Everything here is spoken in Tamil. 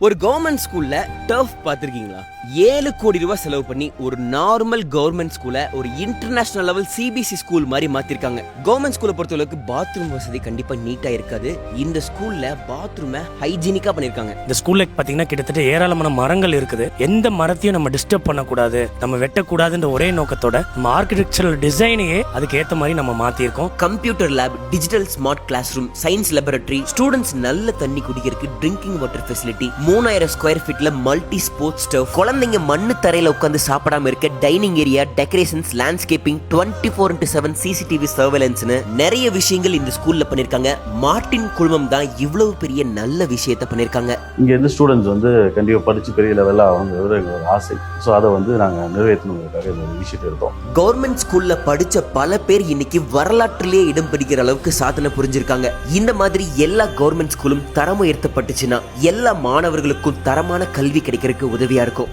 ஒரு கவர்மெண்ட் ஸ்கூல்ல டர்ஃப் பார்த்திருக்கீங்களா? 7 கோடி ரூபாய் செலவு பண்ணி ஒரு நார்மல் கவர்மெண்ட் ஸ்கூலை ஒரு இன்டர்நேஷனல் லெவல் சிபிஎஸ்இ ஸ்கூல் மாதிரி மாத்திருக்காங்க. கவர்மெண்ட் ஸ்கூலை பொறுத்தளவுக்கு பாத்ரூம் வசதி கண்டிப்பா நீட்டா இருக்காது. இந்த ஸ்கூல்ல பாத்ரூமை ஹைஜீனிக்கா பண்ணிருக்காங்க. இந்த ஸ்கூல்ல பாத்தீங்கன்னா கிட்டத்தட்ட ஏராளமான மரங்கள் இருக்குது. எந்த மரத்தையும் நம்ம டிஸ்டர்ப் பண்ணக்கூடாது, நம்ம வெட்டக்கூடாதுன்ற ஒரே நோக்கத்தோட நம்ம ஆர்கிடெக்சரல் டிசைனையே அதுக்கு ஏத்த மாதிரி நம்ம மாத்திருக்கோம். Computer lab, digital smart class room, science laboratory, students நல்ல தண்ணி குடிக்கிறதுக்கு ட்ரிங்கிங் வாட்டர் ஃபெசிலிட்டி, 3000 ஸ்கொயர் ஃபீட்ல மல்டி ஸ்போர்ட்ஸ் டர்ஃப், குழந்தைங்க மண்ணு தரையில உட்கார்ந்து சாப்பிடாம இருக்க dining area, decorations, landscaping, 24x7 CCTV சர்வேலன்ஸ்னு நிறைய விஷயங்கள் இந்த ஸ்கூல்ல பண்ணிருக்காங்க. மார்டின் குழுமம் தான் இவ்வளவு பெரிய நல்ல விஷயத்தை பண்ணிருக்காங்க. இங்க இருந்து ஸ்டூடெண்ட்ஸ் கண்டிப்பா படிச்சு பெரிய லெவலில் அவங்க ஆசை. ஸோ அதை நாங்க நிறைவேற்றணுங்கிறதுக்காக இந்த விஷயத்தை எடுத்தோம். கவர்மெண்ட் ஸ்கூல்ல படிச்ச பல பேர் இன்னைக்கு வரலாற்றிலேயே இடம் பிடிக்கிற அளவுக்கு சாதனை புரிஞ்சிருக்காங்க. இந்த மாதிரி எல்லா கவர்மெண்ட் ஸ்கூலும் தரம் உயர்த்தப்பட்டுச்சுன்னா எல்லா மாணவர்களுக்கும் தரமான கல்வி கிடைக்கிறதுக்கு உதவியா இருக்கும்.